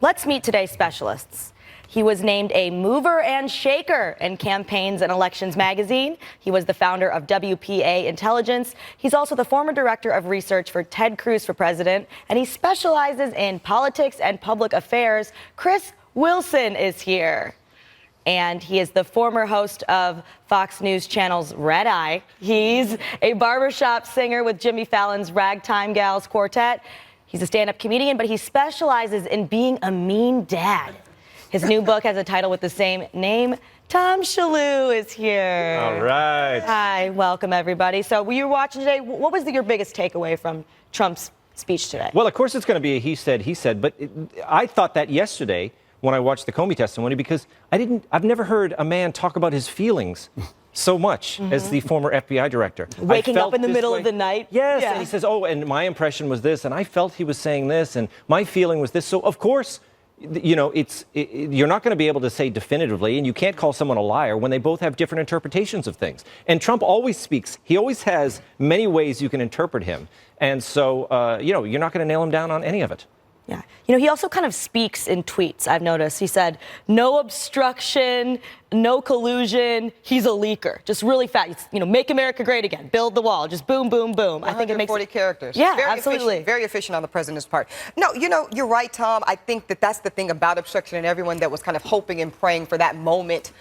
Let's meet today's specialists. He was named a mover and shaker in Campaigns and Elections magazine. He was the founder of WPA Intelligence. He's also the former director of research for Ted Cruz for president, and he specializes in politics and public affairs. Chris Wilson is here. And he is the former host of Fox News Channel's Red Eye. He's a barbershop singer with Jimmy Fallon's Ragtime Gals Quartet. He's a stand-up comedian, but he specializes in being a mean dad. His new book has a title with the same name. Tom Shillue is here. All right. Hi, welcome everybody. So were you watching today? What was your biggest takeaway from Trump's speech today? Well, of course it's going to be a he said, but I thought that yesterday when I watched the Comey testimony because I've never heard a man talk about his feelings so much as the former FBI director. Waking up in the middle of the night? Yes, yeah. And he says, oh, and my impression was this, and I felt he was saying this, and my feeling was this. So, of course, you know, you're not going to be able to say definitively, and you can't call someone a liar when they both have different interpretations of things. And Trump always speaks. He always has many ways you can interpret him. And so, you know, you're not going to nail him down on any of it. Yeah. You know, he also kind of speaks in tweets, I've noticed. He said, no obstruction, no collusion. He's a leaker. Just really fast. It's, you know, make America great again. Build the wall. Just boom, boom, boom. I think it makes 40 characters. Yeah, very absolutely. Efficient, very efficient on the president's part. No, you know, you're right, Tom. I think that that's the thing about obstruction, and everyone that was kind of hoping and praying for that moment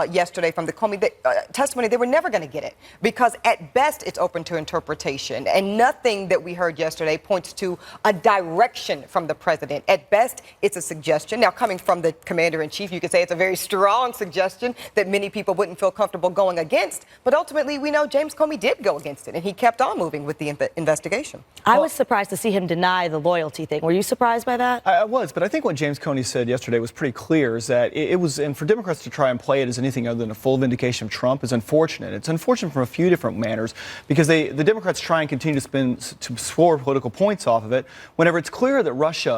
yesterday from the Comey testimony, they were never going to get it because at best it's open to interpretation, and nothing that we heard yesterday points to a direction from the president. At best, it's a suggestion. Now, coming from the commander-in-chief, you could say it's a very strong suggestion that many people wouldn't feel comfortable going against. But ultimately, we know James Comey did go against it, and he kept on moving with the investigation. I was surprised to see him deny the loyalty thing. Were you surprised by that? I was, but I think what James Comey said yesterday was pretty clear, is that it was, and for Democrats to try and play it as anything other than a full vindication of Trump is unfortunate. It's unfortunate from a few different manners, because the Democrats try and continue to score political points off of it whenever it's clear that Russia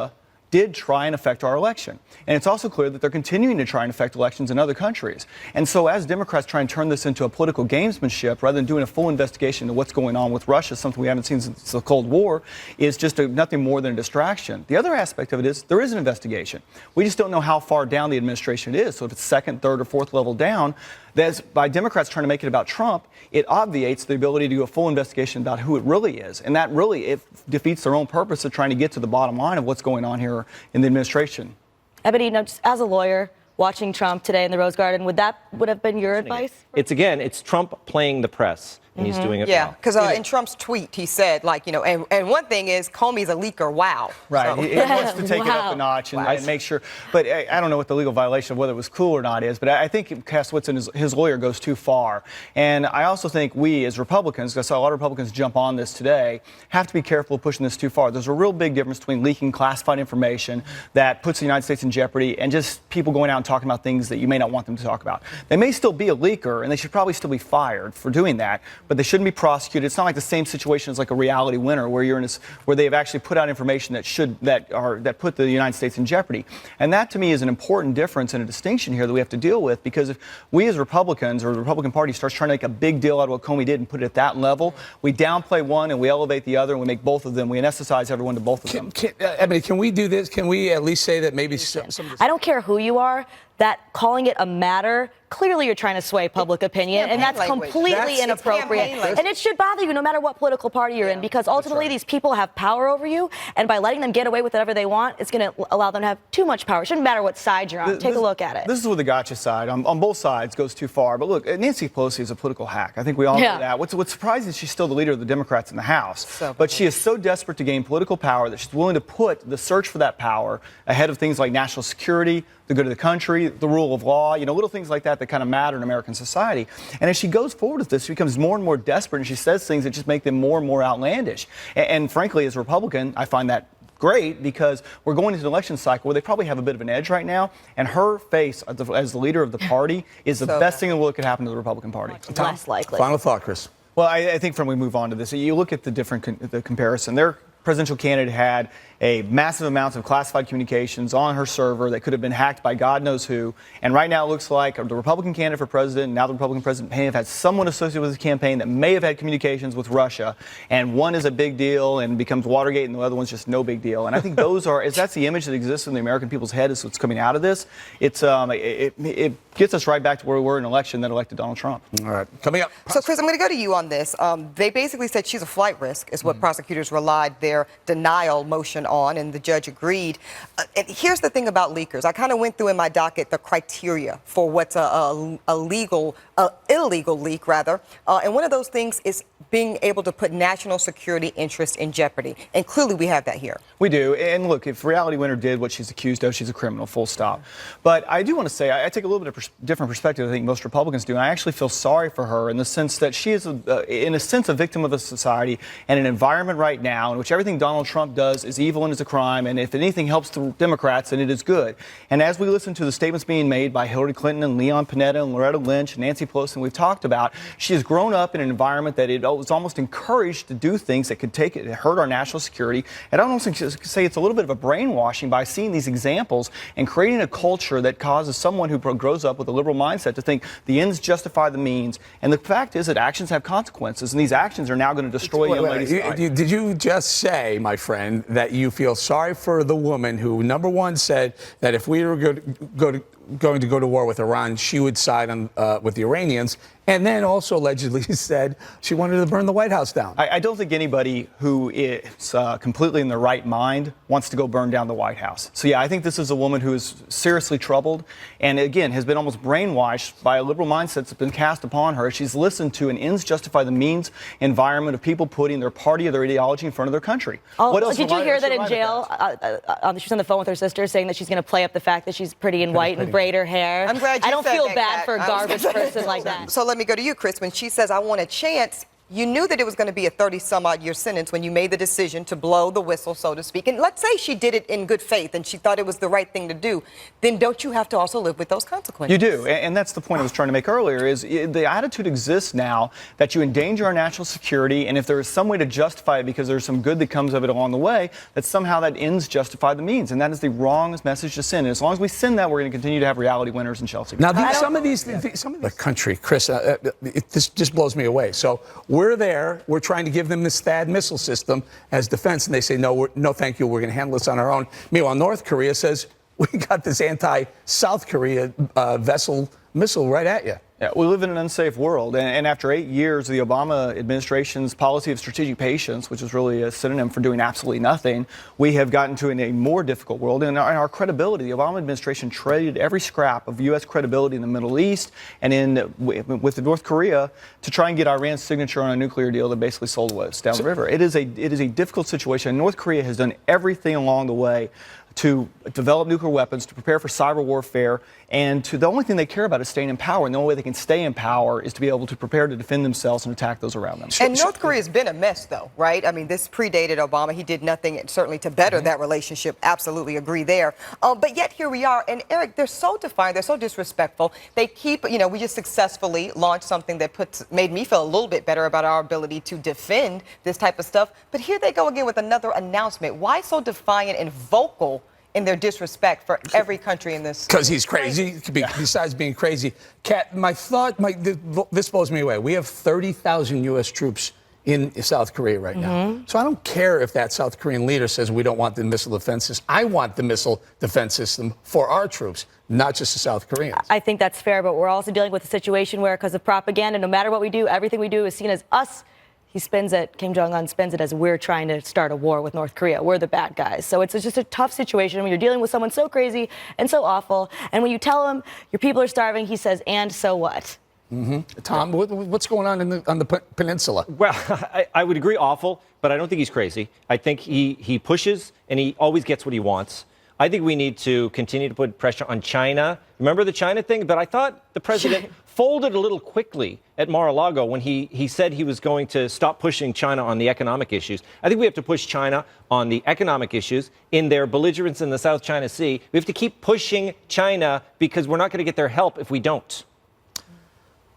did try and affect our election. And it's also clear that they're continuing to try and affect elections in other countries. And so as Democrats try and turn this into a political gamesmanship, rather than doing a full investigation into what's going on with Russia, something we haven't seen since the Cold War, is just nothing more than a distraction. The other aspect of it is there is an investigation. We just don't know how far down the administration it is. So if it's second, third, or fourth level down, that's by Democrats trying to make it about Trump, it obviates the ability to do a full investigation about who it really is. And that really, it defeats their own purpose of trying to get to the bottom line of what's going on here in the administration. Eboni, now, just as a lawyer, watching Trump today in the Rose Garden, would have been your advice? It's Trump playing the press. And he's doing it yeah, well. because in Trump's tweet, he said, like, you know, and one thing is Comey's a leaker, wow. Right, So. he wants to take it up a notch and make sure, but I don't know what the legal violation of whether it was cool or not is, but I think Cass Whitson, his lawyer, goes too far. And I also think we, as Republicans, because I saw a lot of Republicans jump on this today, have to be careful of pushing this too far. There's a real big difference between leaking classified information that puts the United States in jeopardy and just people going out and talking about things that you may not want them to talk about. They may still be a leaker, and they should probably still be fired for doing that, but they shouldn't be prosecuted. It's not like the same situation as like a reality winner where you're in this, where they've actually put out information that put the United States in jeopardy. And that to me is an important difference and a distinction here that we have to deal with, because if we as Republicans or the Republican Party starts trying to make a big deal out of what Comey did and put it at that level, we downplay one and we elevate the other and we make both of them, we anesthetize everyone to both of them. Can we do this? Can we at least say that maybe some I don't care who you are, that calling it a matter, clearly you're trying to sway public opinion, and that's completely inappropriate. And it should bother you no matter what political party you're in, because ultimately these people have power over you, and by letting them get away with whatever they want, it's going to allow them to have too much power. It shouldn't matter what side you're on. Take a look at it. This is where the gotcha side, on both sides, goes too far. But look, Nancy Pelosi is a political hack. I think we all know that. What's surprising is she's still the leader of the Democrats in the House. But she is so desperate to gain political power that she's willing to put the search for that power ahead of things like national security, the good of the country, the rule of law, you know, little things like that kind of matter in American society. And as she goes forward with this, she becomes more and more desperate, and she says things that just make them more and more outlandish. And frankly, as a Republican, I find that great, because we're going into an election cycle where they probably have a bit of an edge right now, and her face as the leader of the party is the best thing in the world that could happen to the Republican Party. Less likely. Final thought, Chris. Well, I think from we move on to this, you look at the comparison. They're presidential candidate had a massive amounts of classified communications on her server that could have been hacked by God knows who. And right now it looks like the Republican candidate for president, now the Republican president, may have had someone associated with his campaign that may have had communications with Russia. And one is a big deal and becomes Watergate, and the other one's just no big deal. And I think that's the image that exists in the American people's head is what's coming out of this. It gets us right back to where we were in an election that elected Donald Trump. All right, coming up. So, Chris, I'm going to go to you on this. They basically said she's a flight risk, is what prosecutors relied their denial motion on, and the judge agreed. And here's the thing about leakers. I kind of went through in my docket the criteria for what's a illegal leak, rather. And one of those things is being able to put national security interests in jeopardy. And clearly we have that here. We do. And look, if Reality Winner did what she's accused of, she's a criminal, full stop. But I do want to say, I take a little bit of different perspective, I think most Republicans do. And I actually feel sorry for her in the sense that she is, in a sense, a victim of a society and an environment right now in which everything Donald Trump does is evil and is a crime. And if anything helps the Democrats, then it is good. And as we listen to the statements being made by Hillary Clinton and Leon Panetta and Loretta Lynch and Nancy Pelosi, and we've talked about, she has grown up in an environment that it was almost encouraged to do things that could hurt our national security. And I don't say it's a little bit of a brainwashing by seeing these examples and creating a culture that causes someone who grows up with a liberal mindset to think the ends justify the means. And the fact is that actions have consequences, and these actions are now going to destroy young ladies' lives. Did you just say, my friend, that you feel sorry for the woman who, number one, said that if we were going to go to war with Iran, she would side on, with the Iranians, and then also allegedly said she wanted to burn the White House down? I don't think anybody who is completely in their right mind wants to go burn down the White House. So, yeah, I think this is a woman who is seriously troubled and, again, has been almost brainwashed by a liberal mindset that's been cast upon her. She's listened to an ends justify the means environment of people putting their party or their ideology in front of their country. What else did you hear that in jail? She's on the phone with her sister saying that she's going to play up the fact that she's pretty and white and braid her hair. I'm glad you I don't said feel that, bad Kat. for a garbage person like that. So let me go to you, Chris. When she says, I want a chance, you knew that it was going to be a 30-some-odd-year sentence when you made the decision to blow the whistle, so to speak. And let's say she did it in good faith and she thought it was the right thing to do. Then don't you have to also live with those consequences? You do. And that's the point I was trying to make earlier, is the attitude exists now that you endanger our national security, and if there is some way to justify it because there's some good that comes of it along the way, that somehow that ends justify the means. And that is the wrong message to send. And as long as we send that, we're going to continue to have reality winners in Chelsea. Now, some of these, the country, Chris, this just blows me away. So we're there. We're trying to give them this THAAD missile system as defense, and they say, no, no, thank you. We're going to handle this on our own. Meanwhile, North Korea says, we got this anti-South Korea vessel missile right at you. Yeah, we live in an unsafe world, and after 8 years of the Obama administration's policy of strategic patience, which is really a synonym for doing absolutely nothing, we have gotten to a more difficult world. And our credibility, the Obama administration traded every scrap of U.S. credibility in the Middle East and with North Korea to try and get Iran's signature on a nuclear deal that basically sold us down the river. It is a difficult situation. North Korea has done everything along the way to develop nuclear weapons, to prepare for cyber warfare, and the only thing they care about is staying in power. And the only way they can stay in power is to be able to prepare to defend themselves and attack those around them. And North Korea's been a mess, though, right? I mean, this predated Obama. He did nothing, certainly, to better that relationship. Absolutely agree there. But yet here we are. And, Eric, they're so defiant. They're so disrespectful. They keep, we just successfully launched something that made me feel a little bit better about our ability to defend this type of stuff. But here they go again with another announcement. Why so defiant and vocal in their disrespect for every country in this? Because he's crazy. Besides being crazy, Kat, this blows me away. We have 30,000 U.S. troops in South Korea right now. So I don't care if that South Korean leader says we don't want the missile defense system. I want the missile defense system for our troops, not just the South Koreans. I think that's fair, but we're also dealing with a situation where, because of propaganda, no matter what we do, everything we do is seen as us. Kim Jong-un spins it as we're trying to start a war with North Korea. We're the bad guys. So it's just a tough situation when you're dealing with someone so crazy and so awful. And when you tell him your people are starving, he says, and so what? Tom, what's going on on the peninsula? Well, I would agree awful, but I don't think he's crazy. I think he pushes, and he always gets what he wants. I think we need to continue to put pressure on China. Remember the China thing? But I thought the president folded a little quickly at Mar-a-Lago when he said he was going to stop pushing China on the economic issues. I think we have to push China on the economic issues in their belligerence in the South China Sea. We have to keep pushing China because we're not going to get their help if we don't.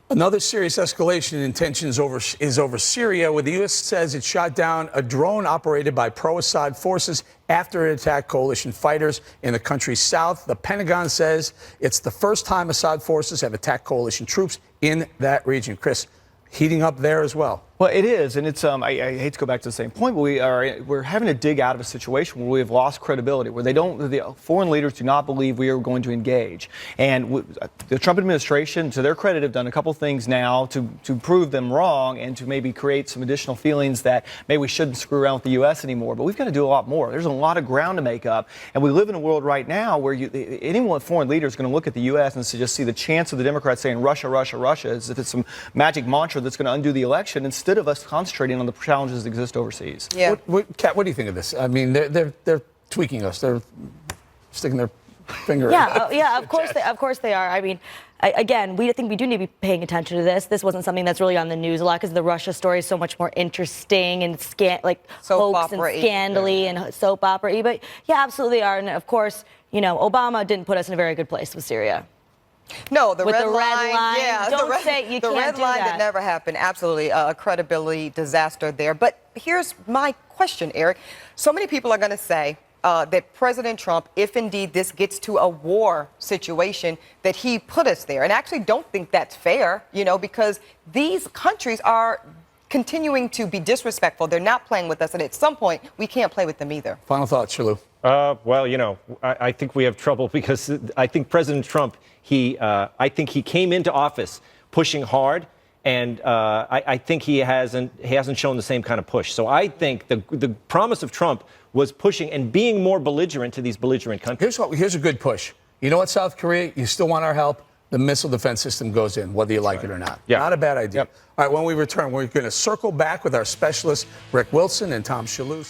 Another serious escalation in tensions is over Syria, where the U.S. says it shot down a drone operated by pro-Assad forces after it attacked coalition fighters in the country's south. The Pentagon says it's the first time Assad forces have attacked coalition troops in that region. Chris, heating up there as well. Well, it is, and it's. I hate to go back to the same point, but we're having to dig out of a situation where we have lost credibility, where the foreign leaders do not believe we are going to engage. And the Trump administration, to their credit, have done a couple things now to prove them wrong and to maybe create some additional feelings that maybe we shouldn't screw around with the U.S. anymore. But we've got to do a lot more. There's a lot of ground to make up, and we live in a world right now where anyone foreign leader is going to look at the U.S. and just see the chance of the Democrats saying Russia, Russia, Russia, as if it's some magic mantra that's going to undo the election, instead of us concentrating on the challenges that exist overseas. Yeah. Kat, what do you think of this? I mean, they're tweaking us. They're sticking their finger. Yeah, of course they are. I mean, again, I think we do need to be paying attention to this. This wasn't something that's really on the news a lot because the Russia story is so much more interesting and hoax and scandally and soap opera-y. But yeah, absolutely are. And of course, Obama didn't put us in a very good place with Syria. No, the red line. Yeah, don't say you can't do that. The red line that never happened. Absolutely a credibility disaster there. But here's my question, Eric. So many people are going to say that President Trump, if indeed this gets to a war situation, that he put us there. And I actually don't think that's fair, because these countries are continuing to be disrespectful. They're not playing with us. And at some point, we can't play with them either. Final thoughts, Shillue. Well, I think we have trouble because I think President Trump, I think he came into office pushing hard, and I think he hasn't shown the same kind of push. So I think the promise of Trump was pushing and being more belligerent to these belligerent countries. Here's a good push. You know what, South Korea? You still want our help? The missile defense system goes in, whether you like it or not. Yeah. Not a bad idea. Yep. All right, when we return, we're going to circle back with our specialists, Rick Wilson and Tom Shillue.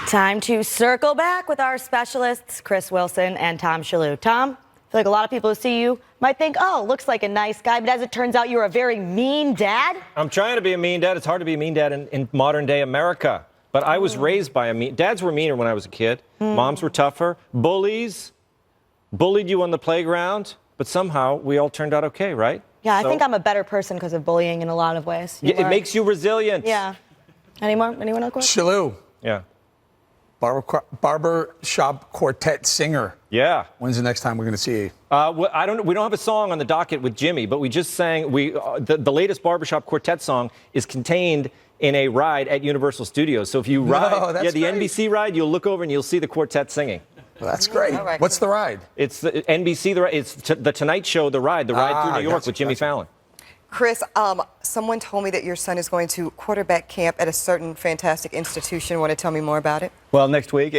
Time to circle back with our specialists, Chris Wilson and Tom Shillue. Tom, I feel like a lot of people who see you might think, oh, looks like a nice guy, but as it turns out, you're a very mean dad. I'm trying to be a mean dad. It's hard to be a mean dad in modern day America. But I was raised by dads were meaner when I was a kid. Moms were tougher. Bullies bullied you on the playground, but somehow we all turned out okay, right? Yeah, I think I'm a better person because of bullying in a lot of ways. Yeah, it makes you resilient. Yeah. Anyone else? Shillue. Yeah. Barber Shop Quartet singer. Yeah. When's the next time we're going to see you? We don't have a song on the docket with Jimmy, but we just sang. The latest Barbershop Quartet song is contained in a ride at Universal Studios. So if you ride, the great. NBC ride, you'll look over and you'll see the quartet singing. Well, that's great. Right. What's the ride? It's the NBC. It's the Tonight Show. The ride through New York with Jimmy Fallon. Chris, someone told me that your son is going to quarterback camp at a certain fantastic institution. Want to tell me more about it? Well, next week,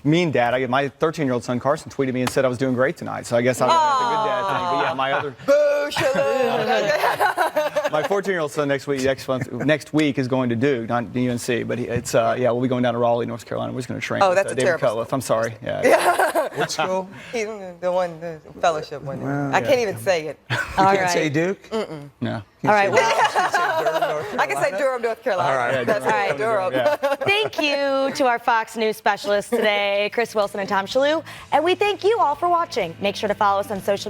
mean dad. My 13-year-old son Carson tweeted me and said I was doing great tonight. So I guess I'm the good dad thing. But yeah, my other Boo, Shillue. my 14-year-old son next week is going to Duke, not the UNC. But we'll be going down to Raleigh, North Carolina. We're just going to train. Oh, that's with, a David terrible. Cutliff. I'm sorry. Yeah. Which school? He's the fellowship one. I can't even say it. You can't say Duke? No. All right. Well, I can say Durham, North Carolina. All right. That's right, Durham. Yeah. thank you to our Fox News specialists today, Chris Wilson and Tom Shillue. And we thank you all for watching. Make sure to follow us on social media.